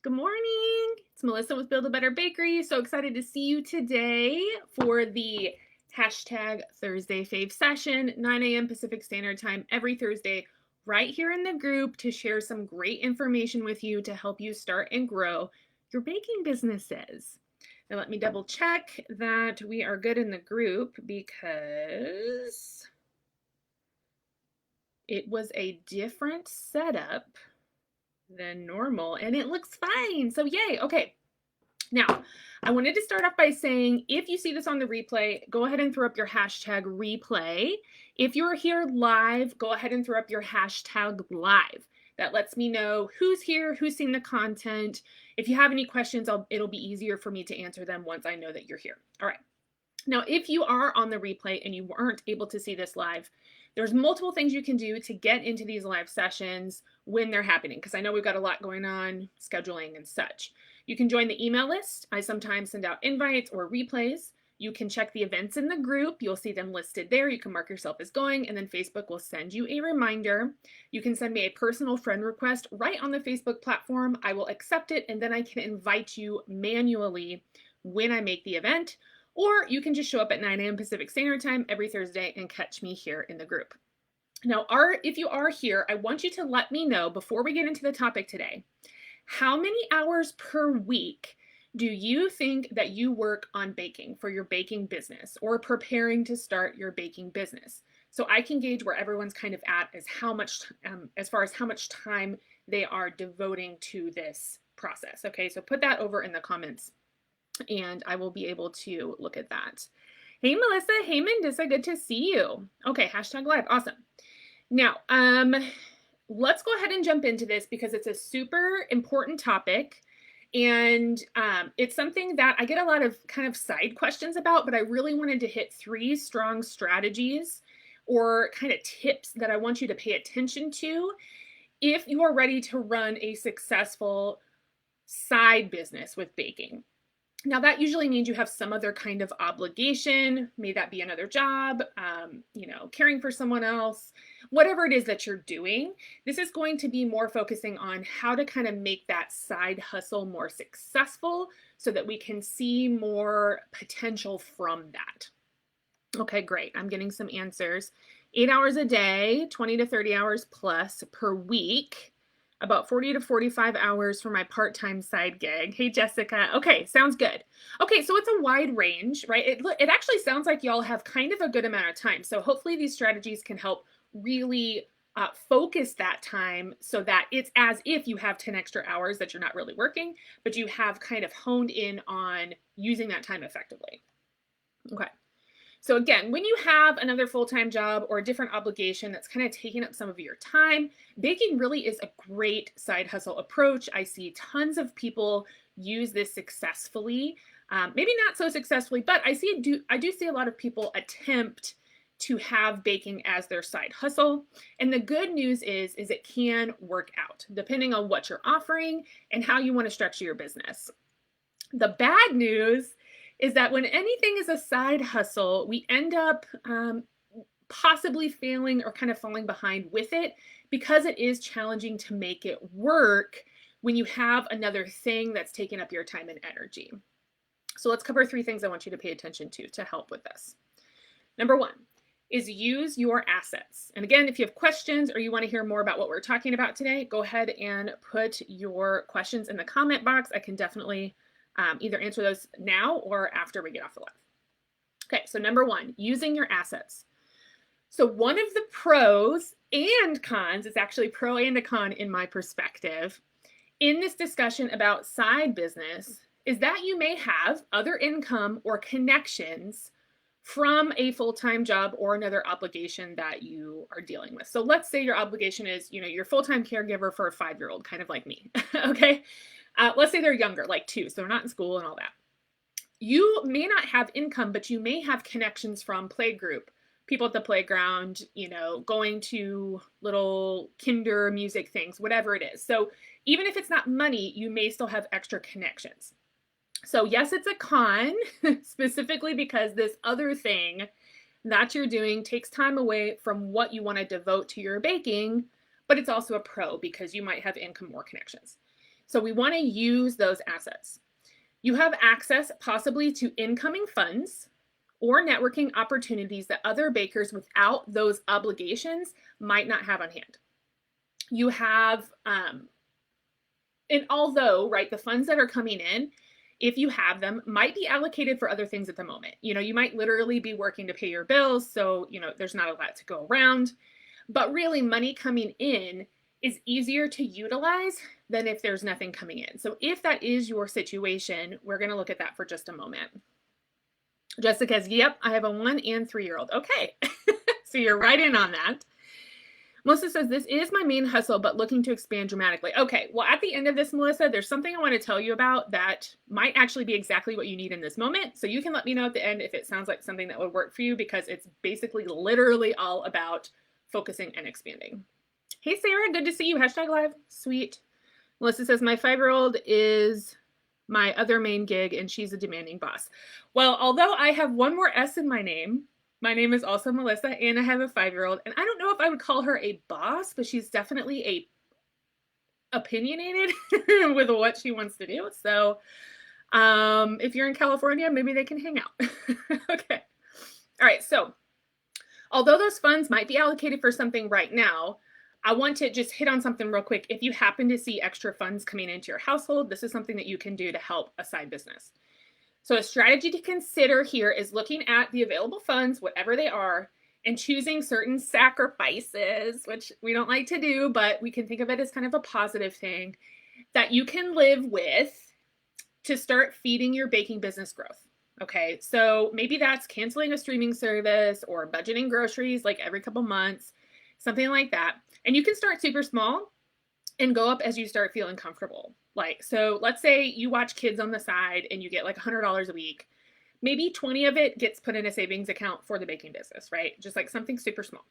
Good morning. It's Melissa with Build a Better Bakery. So excited to see you today for the hashtag Thursday Fave session, 9 a.m. Pacific Standard Time every Thursday, right here in the group to share some great information with you to help you start and grow your baking businesses. Now, let me double check that we are good in the group because it was a different setup than normal and it looks fine. So, yay. Okay. Now, I wanted to start off by saying if you see this on the replay, go ahead and throw up your hashtag replay. If you're here live, go ahead and throw up your hashtag live. That lets me know who's here, who's seen the content. If you have any questions, it'll be easier for me to answer them once I know that you're here. All right. Now, if you are on the replay and you weren't able to see this live, there's multiple things you can do to get into these live sessions when they're happening, because I know we've got a lot going on, scheduling and such. You can join the email list. I sometimes send out invites or replays. You can check the events in the group. You'll see them listed there. You can mark yourself as going, and then Facebook will send you a reminder. You can send me a personal friend request right on the Facebook platform. I will accept it, and then I can invite you manually when I make the event. Or you can just show up at 9 a.m. Pacific Standard Time every Thursday and catch me here in the group. Now, if you are here, I want you to let me know before we get into the topic today, how many hours per week do you think that you work on baking for your baking business or preparing to start your baking business? So I can gauge where everyone's kind of at as far as how much time they are devoting to this process. Okay, so put that over in the comments and I will be able to look at that. Hey, Melissa. Hey, Mendissa. Good to see you. Okay, hashtag live. Awesome. Now, let's go ahead and jump into this because it's a super important topic. And it's something that I get a lot of kind of side questions about, but I really wanted to hit 3 strong strategies or kind of tips that I want you to pay attention to if you are ready to run a successful side business with baking. Now, that usually means you have some other kind of obligation. May that be another job, caring for someone else, whatever it is that you're doing. This is going to be more focusing on how to kind of make that side hustle more successful so that we can see more potential from that. Okay, great. I'm getting some answers. 8 hours a day, 20 to 30 hours plus per week. About 40 to 45 hours for my part-time side gig. Hey, Jessica. Okay, sounds good. Okay, so it's a wide range, right? It actually sounds like y'all have kind of a good amount of time. So hopefully these strategies can help really focus that time so that it's as if you have 10 extra hours that you're not really working, but you have kind of honed in on using that time effectively. Okay. So again, when you have another full-time job or a different obligation that's kind of taking up some of your time, baking really is a great side hustle approach. I see tons of people use this successfully. Maybe not so successfully, but I do see a lot of people attempt to have baking as their side hustle. And the good news is it can work out depending on what you're offering and how you want to structure your business. The bad news is that when anything is a side hustle, we end up possibly failing or kind of falling behind with it because it is challenging to make it work when you have another thing that's taking up your time and energy. So let's cover 3 things I want you to pay attention to help with this. Number 1 is use your assets. And again, if you have questions or you want to hear more about what we're talking about today, go ahead and put your questions in the comment box. I can definitely either answer those now or after we get off the live. Okay, so number 1, using your assets. So one of the pros and cons, it's actually pro and a con in my perspective, in this discussion about side business is that you may have other income or connections from a full-time job or another obligation that you are dealing with. So let's say your obligation is, you're full-time caregiver for a 5-year-old, kind of like me, okay? Let's say they're younger, like 2, so they're not in school and all that. You may not have income, but you may have connections from playgroup, people at the playground, going to little kinder music things, whatever it is. So even if it's not money, you may still have extra connections. So yes, it's a con, specifically because this other thing that you're doing takes time away from what you want to devote to your baking, but it's also a pro because you might have income or connections. So we want to use those assets. You have access possibly to incoming funds or networking opportunities that other bakers without those obligations might not have on hand. You have, and although, right, the funds that are coming in, if you have them, might be allocated for other things at the moment. You might literally be working to pay your bills, so, there's not a lot to go around. But really, money coming in is easier to utilize than if there's nothing coming in. So if that is your situation, we're going to look at that for just a moment. Jessica's, yep, I have a 1 and 3-year-old. Okay, so you're right in on that. Melissa says, this is my main hustle, but looking to expand dramatically. Okay, well, at the end of this, Melissa, there's something I want to tell you about that might actually be exactly what you need in this moment. So you can let me know at the end if it sounds like something that would work for you, because it's basically literally all about focusing and expanding. Hey, Sarah, good to see you. #live. Sweet. Melissa says, my 5-year-old is my other main gig, and she's a demanding boss. Well, although I have one more S in my name is also Melissa, and I have a 5-year-old, and I don't know if I would call her a boss, but she's definitely opinionated with what she wants to do. So if you're in California, maybe they can hang out. Okay. All right. So although those funds might be allocated for something right now, I want to just hit on something real quick. If you happen to see extra funds coming into your household, this is something that you can do to help a side business. So a strategy to consider here is looking at the available funds, whatever they are, and choosing certain sacrifices, which we don't like to do, but we can think of it as kind of a positive thing, that you can live with to start feeding your baking business growth. Okay, so maybe that's canceling a streaming service or budgeting groceries like every couple months, something like that. And you can start super small and go up as you start feeling comfortable. So let's say you watch kids on the side and you get like $100 a week. Maybe 20 of it gets put in a savings account for the baking business, right? Just like something super small.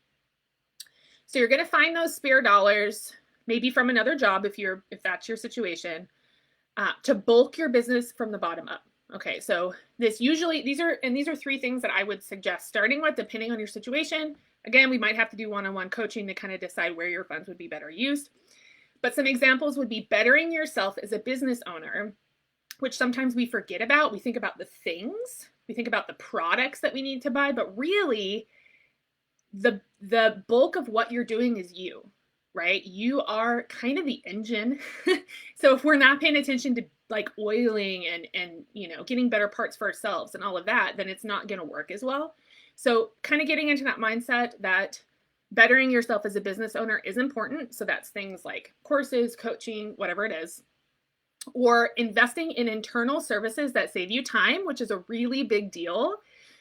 So you're going to find those spare dollars, maybe from another job if that's your situation, to bulk your business from the bottom up. Okay, so these are 3 things that I would suggest starting with, depending on your situation. Again, we might have to do one-on-one coaching to kind of decide where your funds would be better used. But some examples would be bettering yourself as a business owner, which sometimes we forget about. We think about the things, we think about the products that we need to buy, but really the bulk of what you're doing is you, right? You are kind of the engine. So if we're not paying attention to like oiling and getting better parts for ourselves and all of that, then it's not going to work as well. So kind of getting into that mindset that bettering yourself as a business owner is important. So that's things like courses, coaching, whatever it is, or investing in internal services that save you time, which is a really big deal.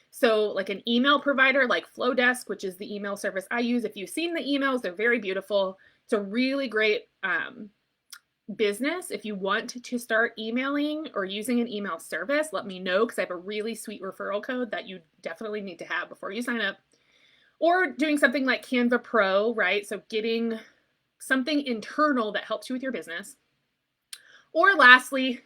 So like an email provider like Flowdesk, which is the email service I use. If you've seen the emails, they're very beautiful. It's a really great business. If you want to start emailing or using an email service, let me know, because I have a really sweet referral code that you definitely need to have before you sign up. Or doing something like Canva Pro, right? So getting something internal that helps you with your business. Or lastly,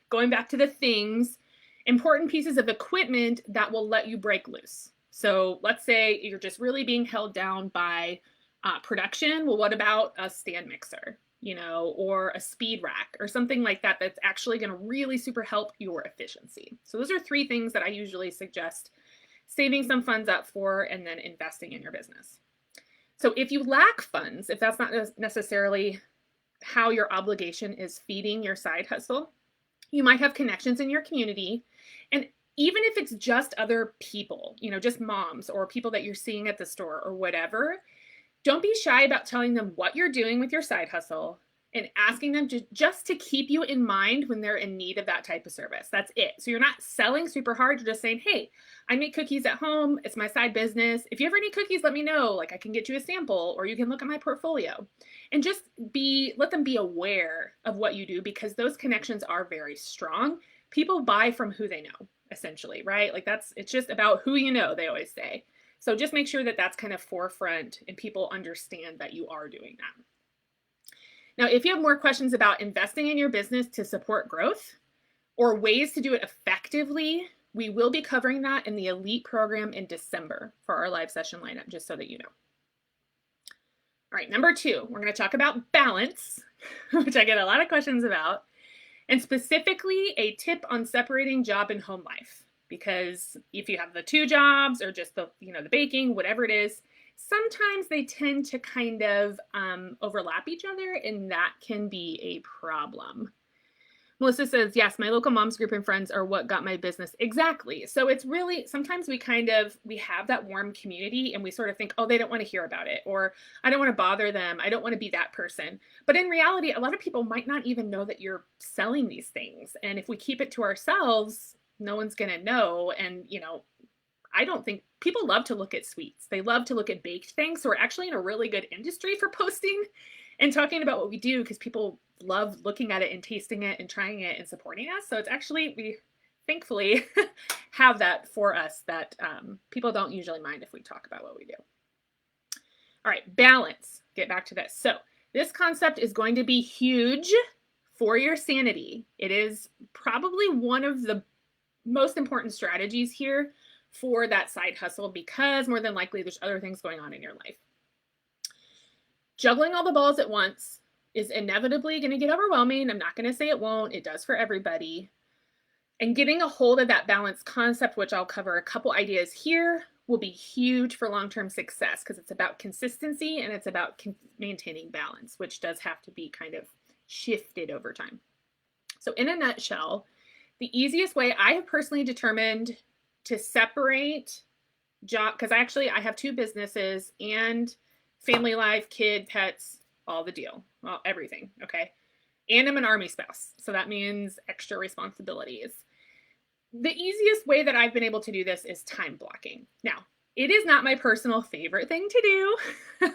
going back to the things, important pieces of equipment that will let you break loose. So let's say you're just really being held down by production. Well, what about a stand mixer, or a speed rack or something like that that's actually going to really super help your efficiency. So those are 3 things that I usually suggest saving some funds up for and then investing in your business. So if you lack funds, if that's not necessarily how your obligation is feeding your side hustle, you might have connections in your community. And even if it's just other people, just moms or people that you're seeing at the store or whatever, don't be shy about telling them what you're doing with your side hustle and asking them just to keep you in mind when they're in need of that type of service. That's it. So you're not selling super hard. You're just saying, hey, I make cookies at home. It's my side business. If you ever need cookies, let me know. Like I can get you a sample, or you can look at my portfolio, and just let them be aware of what you do, because those connections are very strong. People buy from who they know, essentially, right? Like it's just about who you know, they always say. So just make sure that that's kind of forefront and people understand that you are doing that. Now, if you have more questions about investing in your business to support growth or ways to do it effectively, we will be covering that in the Elite program in December for our live session lineup, just so that you know. All right, number 2, we're going to talk about balance, which I get a lot of questions about, and specifically a tip on separating job and home life. Because if you have the 2 jobs or just the, the baking, whatever it is, sometimes they tend to kind of overlap each other, and that can be a problem. Melissa says, yes, my local moms group and friends are what got my business. Exactly. So it's really, sometimes we have that warm community and we sort of think, oh, they don't want to hear about it, or I don't want to bother them. I don't want to be that person. But in reality, a lot of people might not even know that you're selling these things. And if we keep it to ourselves, no one's going to know. And, I don't think people love to look at sweets. They love to look at baked things. So we're actually in a really good industry for posting and talking about what we do, because people love looking at it and tasting it and trying it and supporting us. So it's actually, we thankfully have that for us, that people don't usually mind if we talk about what we do. All right, balance. Get back to this. So this concept is going to be huge for your sanity. It is probably one of the most important strategies here for that side hustle, because more than likely there's other things going on in your life. Juggling all the balls at once is inevitably going to get overwhelming. I'm not going to say it won't. It does for everybody. And getting a hold of that balance concept, which I'll cover a couple ideas here, will be huge for long-term success, because it's about consistency and it's about maintaining balance, which does have to be kind of shifted over time. So in a nutshell, the easiest way I have personally determined to separate job, because I have 2 businesses and family life, kid, pets, all the deal, well, everything, okay? And I'm an Army spouse, so that means extra responsibilities. The easiest way that I've been able to do this is time blocking. Now, it is not my personal favorite thing to do,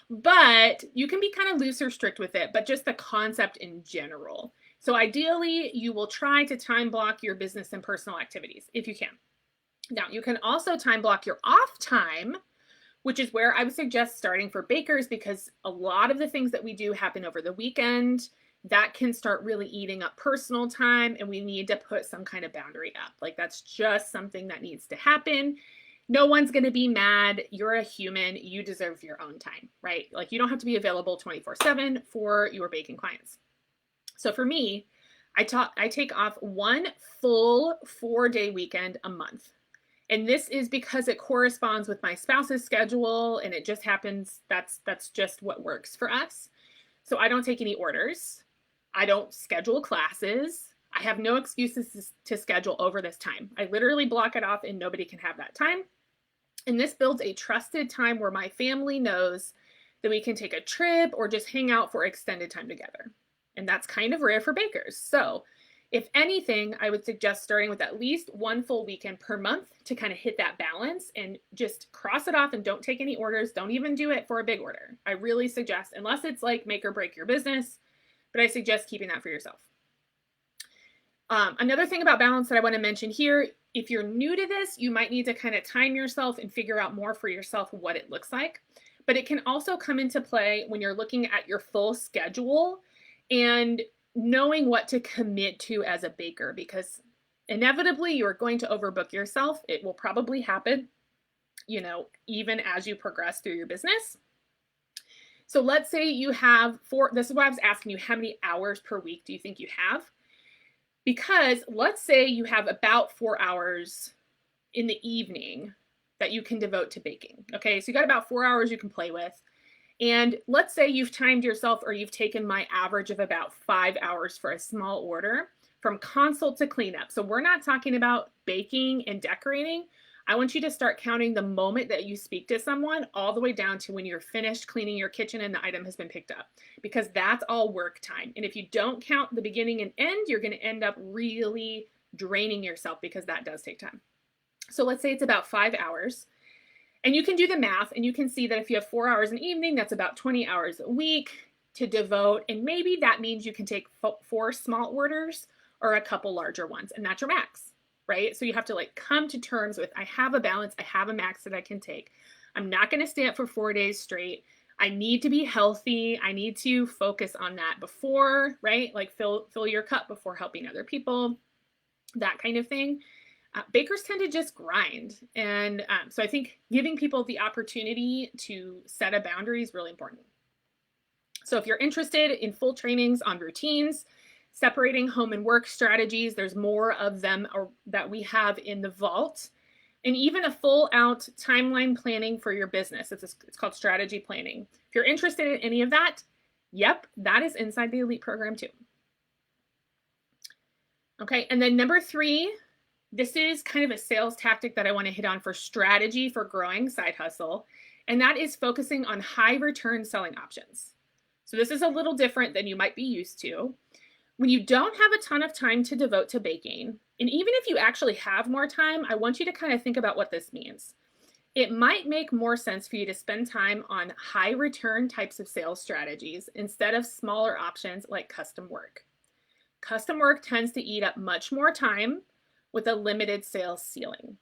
but you can be kind of loose or strict with it, but just the concept in general. So ideally, you will try to time block your business and personal activities if you can. Now, you can also time block your off time, which is where I would suggest starting for bakers, because a lot of the things that we do happen over the weekend. That can start really eating up personal time, and we need to put some kind of boundary up. Like, that's just something that needs to happen. No one's going to be mad. You're a human. You deserve your own time, right? Like, you don't have to be available 24/7 for your baking clients. So for me, I take off one full 4-day weekend a month. And this is because it corresponds with my spouse's schedule, and it just happens, that's just what works for us. So I don't take any orders. I don't schedule classes. I have no excuses to schedule over this time. I literally block it off, and nobody can have that time. And this builds a trusted time where my family knows that we can take a trip or just hang out for extended time together. And that's kind of rare for bakers. So if anything, I would suggest starting with at least one full weekend per month to kind of hit that balance, and just cross it off and don't take any orders. Don't even do it for a big order. I really suggest, unless it's like make or break your business, but I suggest keeping that for yourself. Another thing about balance that I want to mention here, if you're new to this, you might need to kind of time yourself and figure out more for yourself what it looks like. But it can also come into play when you're looking at your full schedule and knowing what to commit to as a baker, because inevitably you're going to overbook yourself. It will probably happen, even as you progress through your business. So let's say you have this is why I was asking you, how many hours per week do you think you have? Because let's say you have about 4 hours in the evening that you can devote to baking. Okay, so you got about 4 hours you can play with. And let's say you've timed yourself, or you've taken my average of about 5 hours for a small order from consult to cleanup. So we're not talking about baking and decorating. I want you to start counting the moment that you speak to someone all the way down to when you're finished cleaning your kitchen and the item has been picked up, because that's all work time. And if you don't count the beginning and end, you're going to end up really draining yourself, because that does take time. So let's say it's about 5 hours. And you can do the math, and you can see that if you have 4 hours in the evening, that's about 20 hours a week to devote. And maybe that means you can take 4 small orders or a couple larger ones, and that's your max, right? So you have to come to terms with, I have a balance, I have a max that I can take. I'm not going to stay up for 4 days straight. I need to be healthy. I need to focus on that before, right? Like fill your cup before helping other people, that kind of thing. Bakers tend to just grind. And so I think giving people the opportunity to set a boundary is really important. So if you're interested in full trainings on routines, separating home and work strategies, there's more of them that we have in the vault, and even a full out timeline planning for your business. It's called strategy planning. If you're interested in any of that, yep, that is inside the Elite program too. Okay, and then number 3, this is kind of a sales tactic that I want to hit on for strategy for growing side hustle, and that is focusing on high return selling options. So this is a little different than you might be used to. When you don't have a ton of time to devote to baking, and even if you actually have more time, I want you to kind of think about what this means. It might make more sense for you to spend time on high return types of sales strategies instead of smaller options like custom work. Custom work tends to eat up much more time with a limited sales ceiling.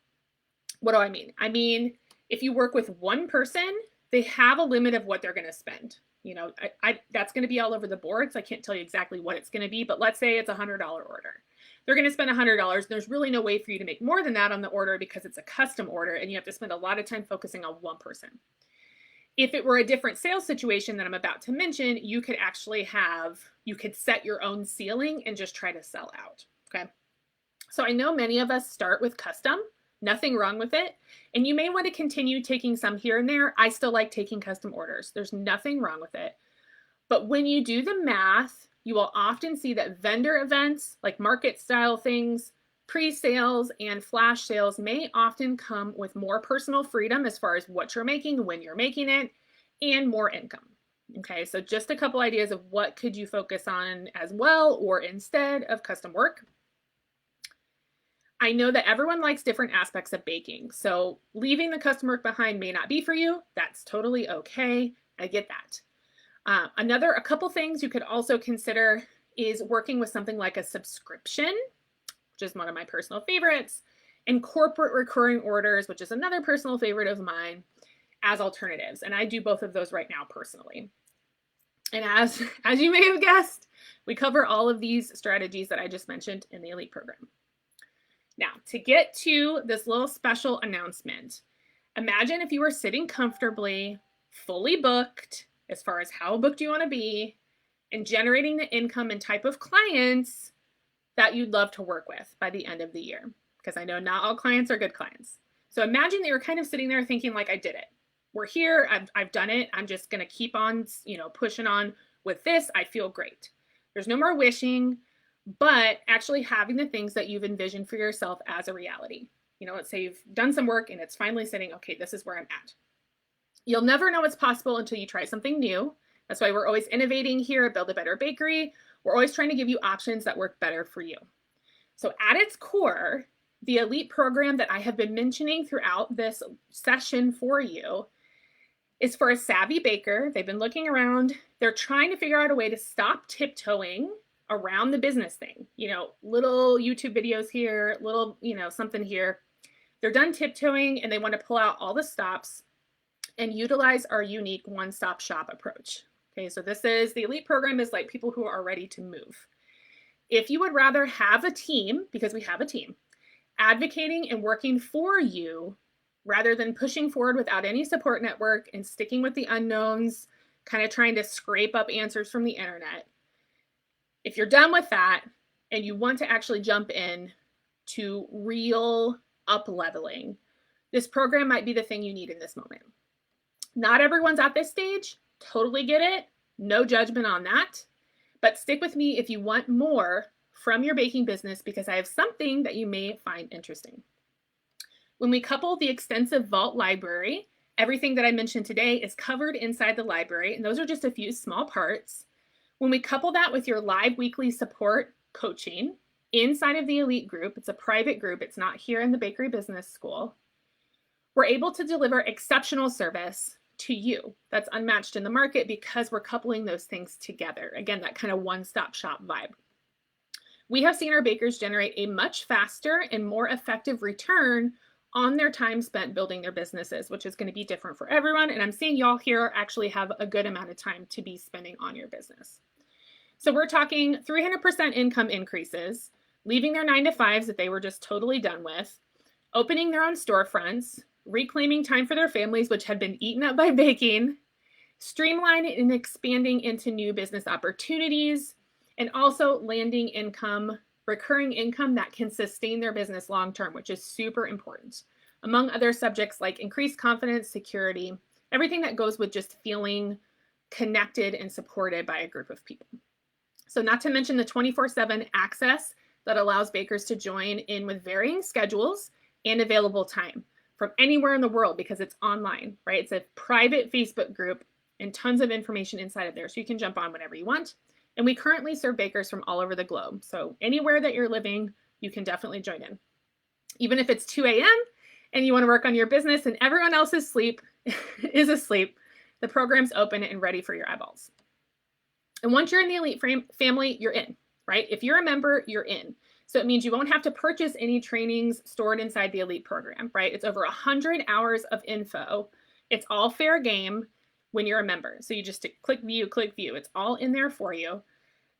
What do I mean? I mean, if you work with one person, they have a limit of what they're going to spend. You know, that's going to be all over the board, so I can't tell you exactly what it's going to be, but let's say it's a $100 order. They're going to spend $100. There's really no way for you to make more than that on the order because it's a custom order and you have to spend a lot of time focusing on one person. If it were a different sales situation that I'm about to mention, you could set your own ceiling and just try to sell out, okay? So I know many of us start with custom, nothing wrong with it. And you may want to continue taking some here and there. I still like taking custom orders. There's nothing wrong with it. But when you do the math, you will often see that vendor events like market style things, pre-sales and flash sales may often come with more personal freedom as far as what you're making, when you're making it, and more income. Okay, so just a couple ideas of what could you focus on as well or instead of custom work. I know that everyone likes different aspects of baking, so leaving the custom work behind may not be for you. That's totally okay. I get that. A couple things you could also consider is working with something like a subscription, which is one of my personal favorites, and corporate recurring orders, which is another personal favorite of mine, as alternatives. And I do both of those right now personally. And as you may have guessed, we cover all of these strategies that I just mentioned in the Elite program. Now, to get to this little special announcement, imagine if you were sitting comfortably, fully booked, as far as how booked you want to be, and generating the income and type of clients that you'd love to work with by the end of the year. Because I know not all clients are good clients. So imagine that you're kind of sitting there thinking like, I did it. We're here, I've done it. I'm just going to keep on, pushing on with this. I feel great. There's no more wishing, but actually having the things that you've envisioned for yourself as a reality. Let's say you've done some work and it's finally saying, okay, this is where I'm at. You'll never know what's possible until you try something new. That's why we're always innovating here at Build a Better Bakery. We're always trying to give you options that work better for you. So at its core, the Elite program that I have been mentioning throughout this session for you is for a savvy baker. They've been looking around. They're trying to figure out a way to stop tiptoeing around the business thing. Little YouTube videos here, little, something here. They're done tiptoeing and they want to pull out all the stops and utilize our unique one-stop shop approach. Okay, so the Elite program is like people who are ready to move. If you would rather have a team, because we have a team, advocating and working for you rather than pushing forward without any support network and sticking with the unknowns, kind of trying to scrape up answers from the internet. If you're done with that and you want to actually jump in to real up leveling, this program might be the thing you need in this moment. Not everyone's at this stage. Totally get it. No judgment on that. But stick with me if you want more from your baking business because I have something that you may find interesting. When we couple the extensive vault library, everything that I mentioned today is covered inside the library, and those are just a few small parts. When we couple that with your live weekly support coaching inside of the Elite group, it's a private group, it's not here in the Bakery Business School, we're able to deliver exceptional service to you that's unmatched in the market because we're coupling those things together. Again, that kind of one-stop shop vibe. We have seen our bakers generate a much faster and more effective return on their time spent building their businesses, which is going to be different for everyone. And I'm seeing y'all here actually have a good amount of time to be spending on your business. So we're talking 300% income increases, leaving their 9-to-5s that they were just totally done with, opening their own storefronts, reclaiming time for their families, which had been eaten up by baking, streamline and expanding into new business opportunities, and also landing income, recurring income that can sustain their business long-term, which is super important. Among other subjects like increased confidence, security, everything that goes with just feeling connected and supported by a group of people. So not to mention the 24/7 access that allows bakers to join in with varying schedules and available time from anywhere in the world because it's online, right? It's a private Facebook group and tons of information inside of there. So you can jump on whenever you want. And we currently serve bakers from all over the globe. So anywhere that you're living, you can definitely join in. Even if it's 2 a.m. and you want to work on your business and everyone else is asleep, the program's open and ready for your eyeballs. And once you're in the Elite family, you're in, right? If you're a member, you're in. So it means you won't have to purchase any trainings stored inside the Elite program, right? It's over 100 hours of info. It's all fair game when you're a member. So you just click view. It's all in there for you.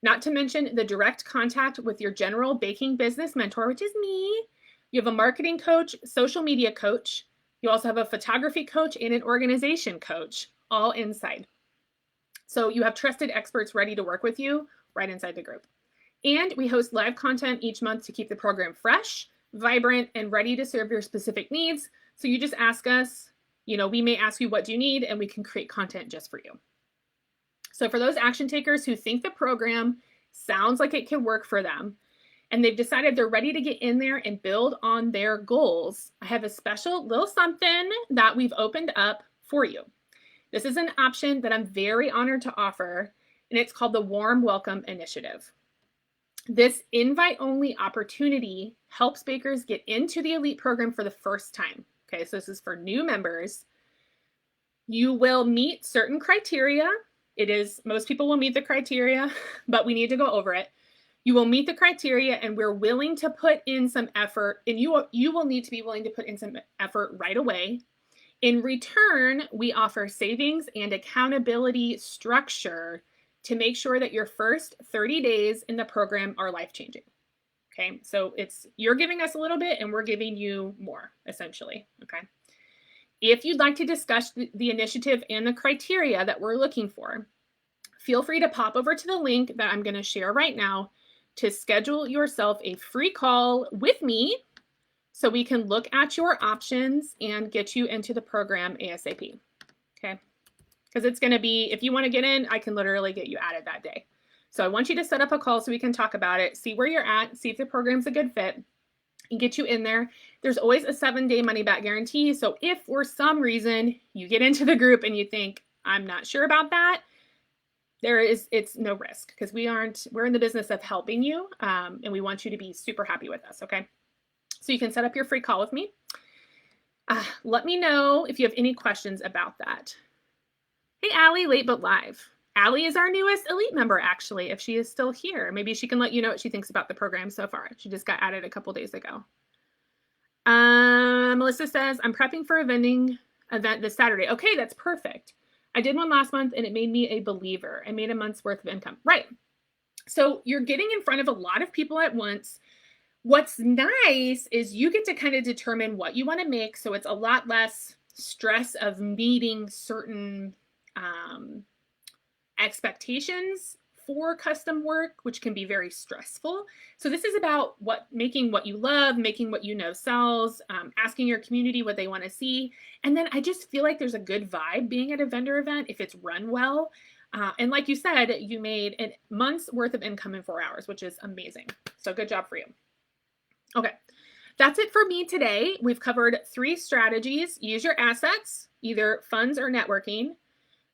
Not to mention the direct contact with your general baking business mentor, which is me. You have a marketing coach, social media coach. You also have a photography coach and an organization coach, all inside. So you have trusted experts ready to work with you right inside the group. And we host live content each month to keep the program fresh, vibrant, and ready to serve your specific needs. So you just ask us, we may ask you, what do you need? And we can create content just for you. So for those action takers who think the program sounds like it can work for them, and they've decided they're ready to get in there and build on their goals, I have a special little something that we've opened up for you. This is an option that I'm very honored to offer, and it's called the Warm Welcome Initiative. This invite-only opportunity helps bakers get into the Elite program for the first time. Okay, so this is for new members. You will meet certain criteria. Most people will meet the criteria, but we need to go over it. You will meet the criteria, and we're willing to put in some effort, and you will need to be willing to put in some effort right away. In return, we offer savings and accountability structure to make sure that your first 30 days in the program are life-changing. Okay, so you're giving us a little bit and we're giving you more, essentially. Okay. If you'd like to discuss the initiative and the criteria that we're looking for, feel free to pop over to the link that I'm going to share right now to schedule yourself a free call with me so we can look at your options and get you into the program ASAP. Okay. Because it's going to be, if you want to get in, I can literally get you added that day. So I want you to set up a call so we can talk about it, see where you're at, see if the program's a good fit, and get you in there. There's always a 7-day money-back guarantee. So if for some reason you get into the group and you think, I'm not sure about that, it's no risk, because we're in the business of helping you, and we want you to be super happy with us, okay? So you can set up your free call with me. Let me know if you have any questions about that. Hey, Allie, late but live. Allie is our newest Elite member, actually, if she is still here. Maybe she can let you know what she thinks about the program so far. She just got added a couple days ago. Melissa says, I'm prepping for a vending event this Saturday. Okay, that's perfect. I did one last month and it made me a believer. I made a month's worth of income. Right. So you're getting in front of a lot of people at once. What's nice is you get to kind of determine what you want to make. So it's a lot less stress of meeting certain expectations for custom work, which can be very stressful. So this is about making what you love, making what you know sells, asking your community what they want to see. And then I just feel like there's a good vibe being at a vendor event if it's run well. And like you said, you made a month's worth of income in 4 hours, which is amazing. So good job for you. Okay, that's it for me today. We've covered 3 strategies. Use your assets, either funds or networking.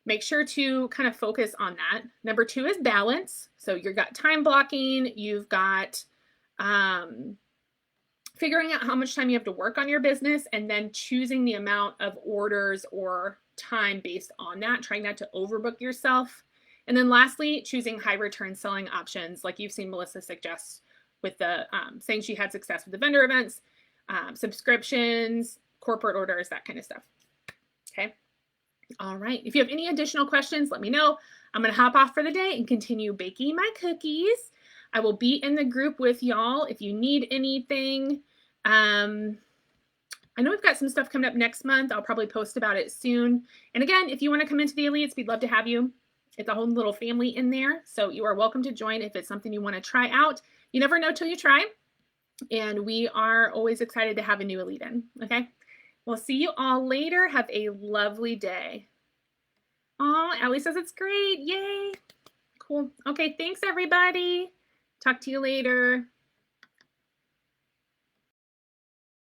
Make sure to kind of focus on that. Number 2 is balance. So you've got time blocking, you've got figuring out how much time you have to work on your business, and then choosing the amount of orders or time based on that, trying not to overbook yourself. And then lastly, choosing high return selling options like you've seen Melissa suggest with the saying she had success with the vendor events, subscriptions, corporate orders, that kind of stuff. Okay. All right. If you have any additional questions, let me know. I'm going to hop off for the day and continue baking my cookies. I will be in the group with y'all if you need anything. I know we've got some stuff coming up next month. I'll probably post about it soon. And again, if you want to come into the elites, we'd love to have you. It's a whole little family in there. So you are welcome to join if it's something you want to try out. You never know till you try. And we are always excited to have a new elite in. Okay. We'll see you all later. Have a lovely day. Oh, Allie says it's great. Yay. Cool. Okay. Thanks, everybody. Talk to you later.